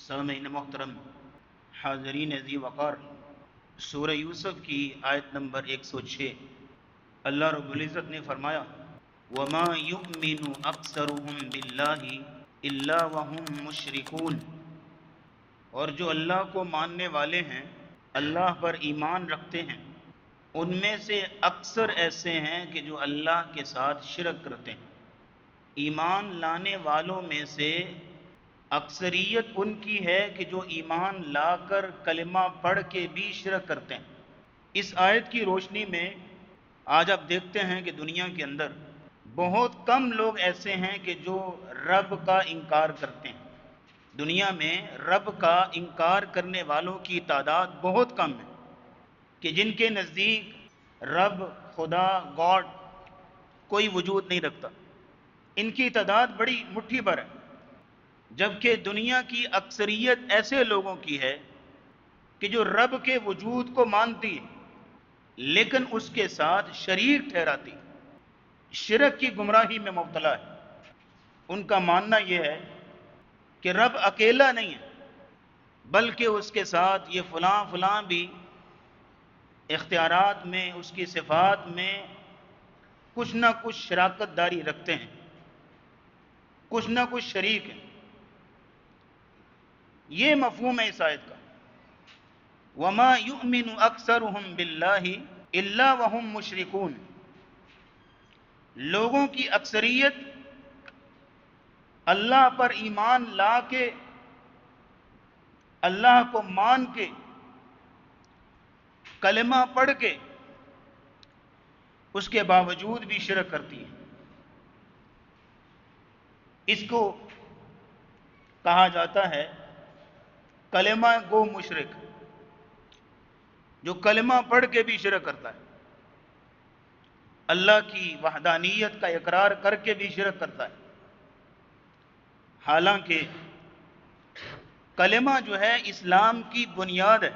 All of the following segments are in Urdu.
سامعین محترم، حاضرین ذی وقار، سورہ یوسف کی آیت نمبر 106 اللہ رب العزت نے فرمایا وَمَا يُؤْمِنُ أَكْثَرُهُمْ بِاللَّهِ إِلَّا وَهُمْ مُشْرِكُونَ، اور جو اللہ کو ماننے والے ہیں، اللہ پر ایمان رکھتے ہیں، ان میں سے اکثر ایسے ہیں کہ جو اللہ کے ساتھ شرک کرتے ہیں۔ ایمان لانے والوں میں سے اکثریت ان کی ہے کہ جو ایمان لا کر کلمہ پڑھ کے بھی شرک کرتے ہیں۔ اس آیت کی روشنی میں آج آپ دیکھتے ہیں کہ دنیا کے اندر بہت کم لوگ ایسے ہیں کہ جو رب کا انکار کرتے ہیں۔ دنیا میں رب کا انکار کرنے والوں کی تعداد بہت کم ہے، کہ جن کے نزدیک رب، خدا، گاڈ کوئی وجود نہیں رکھتا، ان کی تعداد بڑی مٹھی بھر ہے۔ جبکہ دنیا کی اکثریت ایسے لوگوں کی ہے کہ جو رب کے وجود کو مانتی ہے لیکن اس کے ساتھ شریک ٹھہراتی، شرک کی گمراہی میں مبتلا ہے۔ ان کا ماننا یہ ہے کہ رب اکیلا نہیں ہے، بلکہ اس کے ساتھ یہ فلاں فلاں بھی اختیارات میں، اس کی صفات میں کچھ نہ کچھ شراکت داری رکھتے ہیں، کچھ نہ کچھ شریک ہیں۔ یہ مفہوم ہے اس آیت کا، وَمَا يُؤْمِنُ أَكْثَرُهُمْ بِاللَّهِ إِلَّا وَهُمْ مُشْرِكُونَ، لوگوں کی اکثریت اللہ پر ایمان لا کے، اللہ کو مان کے، کلمہ پڑھ کے، اس کے باوجود بھی شرک کرتی ہے۔ اس کو کہا جاتا ہے کلمہ گو مشرک، جو کلمہ پڑھ کے بھی شرک کرتا ہے، اللہ کی وحدانیت کا اقرار کر کے بھی شرک کرتا ہے۔ حالانکہ کلمہ جو ہے اسلام کی بنیاد ہے،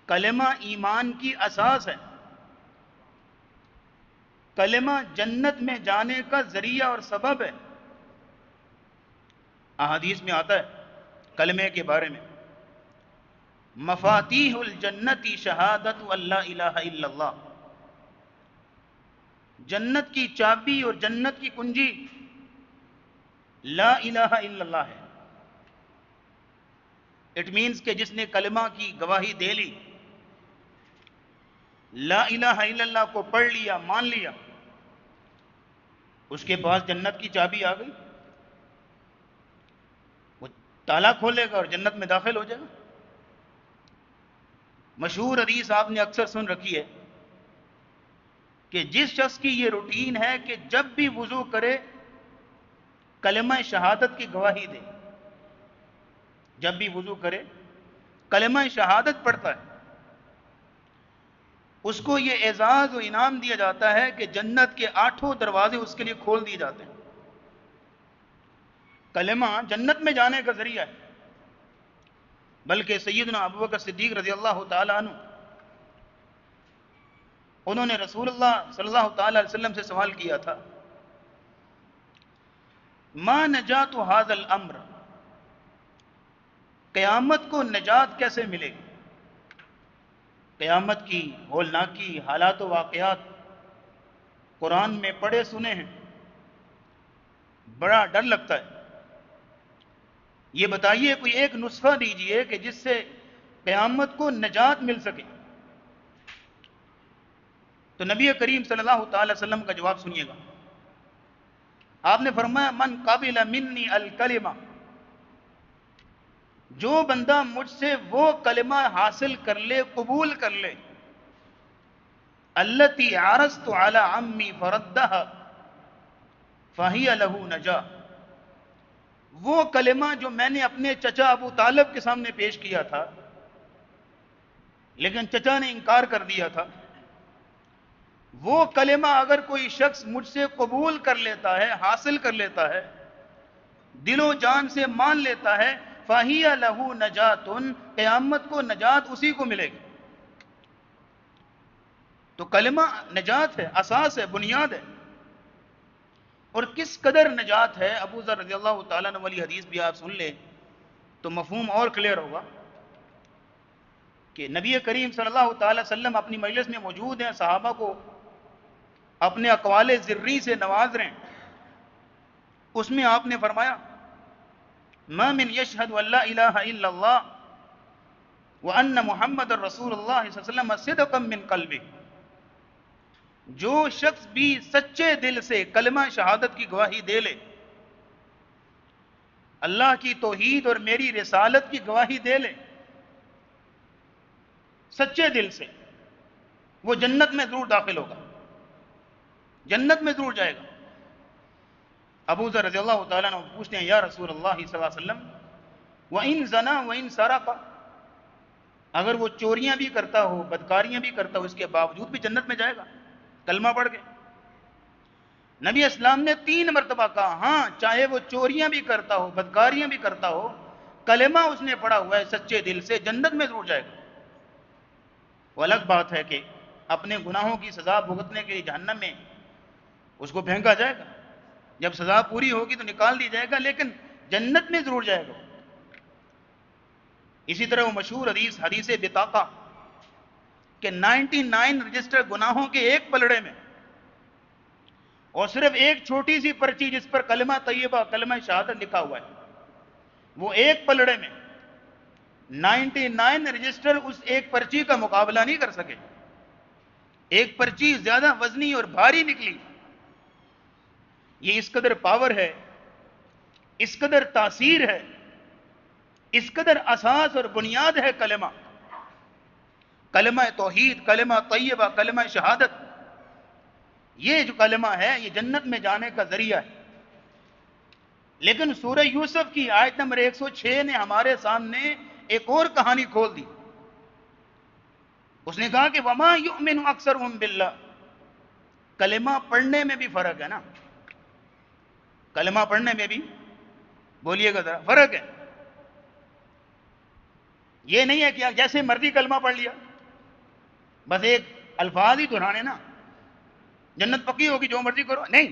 کلمہ ایمان کی اساس ہے، کلمہ جنت میں جانے کا ذریعہ اور سبب ہے۔ احادیث میں آتا ہے کلمے کے بارے میں، مفاتیح الجنت شہادت اللہ الہ الا اللہ، جنت کی چابی اور جنت کی کنجی لا الہ الا اللہ ہے۔ اٹ مینس کہ جس نے کلمہ کی گواہی دے لی، لا الہ الا اللہ کو پڑھ لیا، مان لیا، اس کے پاس جنت کی چابی آ گئی، وہ تالا کھولے گا اور جنت میں داخل ہو جائے گا۔ مشہور حدیث آپ نے اکثر سن رکھی ہے کہ جس شخص کی یہ روٹین ہے کہ جب بھی وضو کرے کلمہ شہادت کی گواہی دے، جب بھی وضو کرے کلمہ شہادت پڑھتا ہے، اس کو یہ اعزاز و انعام دیا جاتا ہے کہ جنت کے 8 دروازے اس کے لیے کھول دیے جاتے ہیں۔ کلمہ جنت میں جانے کا ذریعہ ہے۔ بلکہ سیدنا ابوبکر صدیق رضی اللہ تعالیٰ عنہ، انہوں نے رسول اللہ صلی اللہ تعالیٰ علیہ وسلم سے سوال کیا تھا، ما نجات ھذا الامر، قیامت کو نجات کیسے ملے گی؟ قیامت کی ہولناکی حالات و واقعات قرآن میں پڑھے سنے ہیں، بڑا ڈر لگتا ہے۔ یہ بتائیے کوئی ایک نسخہ دیجئے کہ جس سے قیامت کو نجات مل سکے۔ تو نبی کریم صلی اللہ تعالی وسلم کا جواب سنیے گا۔ آپ نے فرمایا من قبل منی الکلمہ، جو بندہ مجھ سے وہ کلمہ حاصل کر لے، قبول کر لے، التی عرضت علی عمی فردها فہی لہ نجا، وہ کلمہ جو میں نے اپنے چچا ابو طالب کے سامنے پیش کیا تھا لیکن چچا نے انکار کر دیا تھا، وہ کلمہ اگر کوئی شخص مجھ سے قبول کر لیتا ہے، حاصل کر لیتا ہے، دل و جان سے مان لیتا ہے، فَهِيَ لَهُ نَجَاتٌ، قیامت کو نجات اسی کو ملے گی۔ تو کلمہ نجات ہے، اساس ہے، بنیاد ہے۔ اور کس قدر نجات ہے، ابو ذر رضی اللہ تعالیٰ عنہ والی حدیث بھی آپ سن لیں تو مفہوم اور کلیئر ہوگا کہ نبی کریم صلی اللہ تعالی وسلم اپنی مجلس میں موجود ہیں، صحابہ کو اپنے اقوال ذری سے نواز رہے ہیں. اس میں آپ نے فرمایا ما من یشہد ان لا الہ الا اللہ وان محمد رسول اللہ صلی اللہ علیہ وسلم صدقا من قلبہ، جو شخص بھی سچے دل سے کلمہ شہادت کی گواہی دے لے، اللہ کی توحید اور میری رسالت کی گواہی دے لے سچے دل سے، وہ جنت میں ضرور داخل ہوگا، جنت میں ضرور جائے گا. ابو ذر رضی اللہ تعالیٰ عنہ پوچھتے ہیں یا رسول اللہ صلی اللہ علیہ وسلم وَإِن زَنَا وَإِن سَرَقَ، اگر وہ چوریاں بھی کرتا ہو، بدکاریاں بھی کرتا ہو، اس کے باوجود بھی جنت میں جائے گا کلمہ پڑھ کے؟ نبی اسلام نے 3 مرتبہ کہا ہاں، چاہے وہ چوریاں بھی کرتا ہو، بدکاریاں بھی کرتا ہو، کلمہ اس نے پڑھا ہوا ہے سچے دل سے، جنت میں ضرور جائے گا. وہ الگ بات ہے کہ اپنے گناہوں کی سزا بھگتنے کے لیے جہنم میں اس کو پھینکا جائے گا، جب سزا پوری ہوگی تو نکال دی جائے گا، لیکن جنت میں ضرور جائے گا. اسی طرح وہ مشہور حدیث بطاقہ کہ 99 رجسٹر گناہوں کے ایک پلڑے میں، اور صرف ایک چھوٹی سی پرچی جس پر کلمہ طیبہ کلمہ شہادت لکھا ہوا ہے، وہ ایک پلڑے میں 99 رجسٹر اس ایک پرچی کا مقابلہ نہیں کر سکے. ایک پرچی زیادہ وزنی اور بھاری نکلی. یہ اس قدر پاور ہے، اس قدر تاثیر ہے، اس قدر اساس اور بنیاد ہے کلمہ، کلمہ توحید، کلمہ طیبہ، کلمہ شہادت. یہ جو کلمہ ہے یہ جنت میں جانے کا ذریعہ ہے. لیکن سورہ یوسف کی آیت نمبر 106 نے ہمارے سامنے ایک اور کہانی کھول دی. اس نے کہا کہ وما یؤمن اکثرهم باللہ. کلمہ پڑھنے میں بھی فرق ہے نا، کلمہ پڑھنے میں بھی بولیے گا ذرا فرق ہے. یہ نہیں ہے کہ جیسے مرضی کلمہ پڑھ لیا، بس ایک الفاظ ہی دہرانے نا جنت پکی ہوگی جو مرضی کرو، نہیں.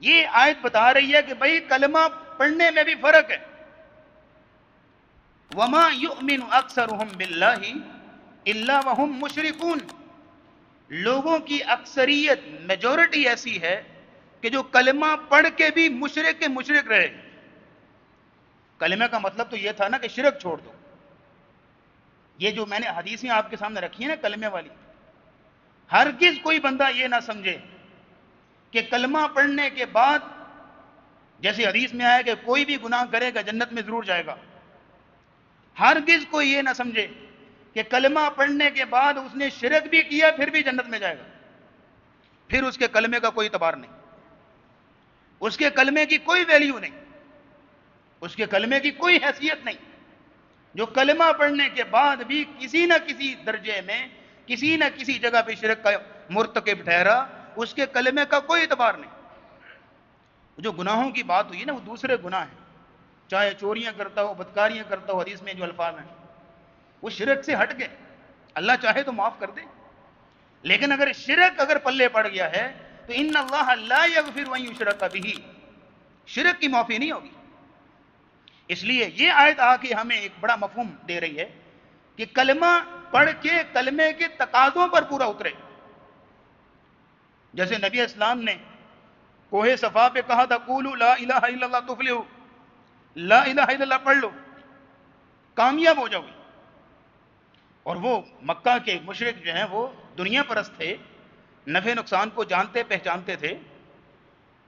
یہ آیت بتا رہی ہے کہ بھائی کلمہ پڑھنے میں بھی فرق ہے. وما یؤمن اکثرهم باللہ الا وهم مشرکون. لوگوں کی اکثریت، میجورٹی ایسی ہے کہ جو کلمہ پڑھ کے بھی مشرک کے مشرک رہے. کلمہ کا مطلب تو یہ تھا نا کہ شرک چھوڑ دو. یہ جو میں نے حدیثیں آپ کے سامنے رکھی ہیں نا کلمے والی، ہرگز کوئی بندہ یہ نہ سمجھے کہ کلمہ پڑھنے کے بعد، جیسے حدیث میں آیا کہ کوئی بھی گناہ کرے گا جنت میں ضرور جائے گا، ہرگز کوئی یہ نہ سمجھے کہ کلمہ پڑھنے کے بعد اس نے شرک بھی کیا پھر بھی جنت میں جائے گا. پھر اس کے کلمے کا کوئی اعتبار نہیں، اس کے کلمے کی کوئی ویلیو نہیں، اس کے کلمے کی کوئی حیثیت نہیں. جو کلمہ پڑھنے کے بعد بھی کسی نہ کسی درجے میں، کسی نہ کسی جگہ پہ شرک کا مرتکب ٹھہرا، اس کے کلمے کا کوئی اعتبار نہیں. جو گناہوں کی بات ہوئی نا وہ دوسرے گناہ ہیں، چاہے چوریاں کرتا ہو، بدکاریاں کرتا ہو، حدیث میں جو الفاظ ہیں وہ شرک سے ہٹ گئے. اللہ چاہے تو معاف کر دے، لیکن اگر شرک اگر پلے پڑ گیا ہے تو ان اللہ لا یغفر ان یشرک بہ، شرک کی معافی نہیں ہوگی. اس لیے یہ آیت آ کے ہمیں ایک بڑا مفہوم دے رہی ہے کہ کلمہ پڑھ کے کلمے کے تقاضوں پر پورا اترے. جیسے نبی اسلام نے کوہ صفا پہ کہا تھا قولوا لا الہ الا اللہ تفلحوا، لا الہ الا اللہ پڑھ لو کامیاب ہو جاؤ گے. اور وہ مکہ کے مشرک جو ہیں وہ دنیا پرست تھے، نفع نقصان کو جانتے پہچانتے تھے.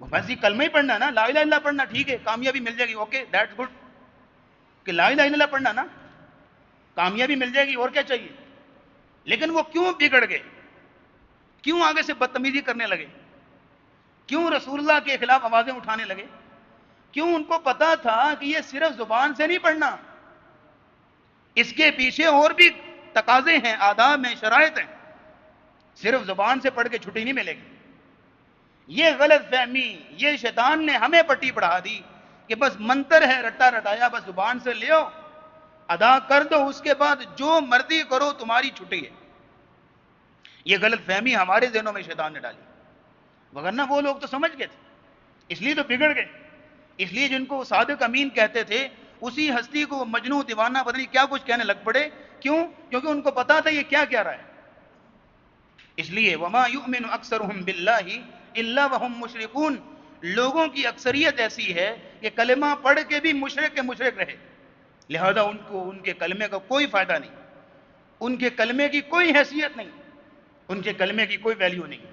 وہ بس یہ کلمہ ہی پڑھنا نا، لا الہ الا اللہ پڑھنا، ٹھیک ہے کامیابی مل جائے گی، اوکے دیٹس گڈ، کہ لا الہ الا اللہ پڑھنا نا کامیابی مل جائے گی، اور کیا چاہیے. لیکن وہ کیوں بگڑ گئے، کیوں آگے سے بدتمیزی کرنے لگے، کیوں رسول اللہ کے خلاف آوازیں اٹھانے لگے؟ کیوں؟ ان کو پتا تھا کہ یہ صرف زبان سے نہیں پڑھنا، اس کے پیچھے اور بھی تقاضے ہیں، آداب ہیں، شرائط ہیں. صرف زبان سے پڑھ کے چھٹی نہیں ملے گی. یہ غلط فہمی یہ شیطان نے ہمیں پٹی پڑھا دی کہ بس منتر ہے رٹا رٹایا، بس زبان سے لیو ادا کر دو، اس کے بعد جو مرضی کرو تمہاری چھٹی ہے. یہ غلط فہمی ہمارے ذہنوں میں شیطان نے ڈالی. وگرنہ وہ لوگ تو سمجھ گئے تھے، اس لیے تو بگڑ گئے. اس لیے جن کو صادق امین کہتے تھے اسی ہستی کو مجنون دیوانہ پتہ نہیں کیا کچھ کہنے لگ پڑے. کیوں؟ کیونکہ ان کو پتا تھا یہ کیا کہہ رہا ہے. اس لیے وما یؤمن اکثرهم باللہ الا وهم مشرکون، لوگوں کی اکثریت ایسی ہے کہ کلمہ پڑھ کے بھی مشرک کے مشرک رہے، لہذا ان کو ان کے کلمے کا کوئی فائدہ نہیں، ان کے کلمے کی کوئی حیثیت نہیں، ان کے کلمے کی کوئی ویلیو نہیں.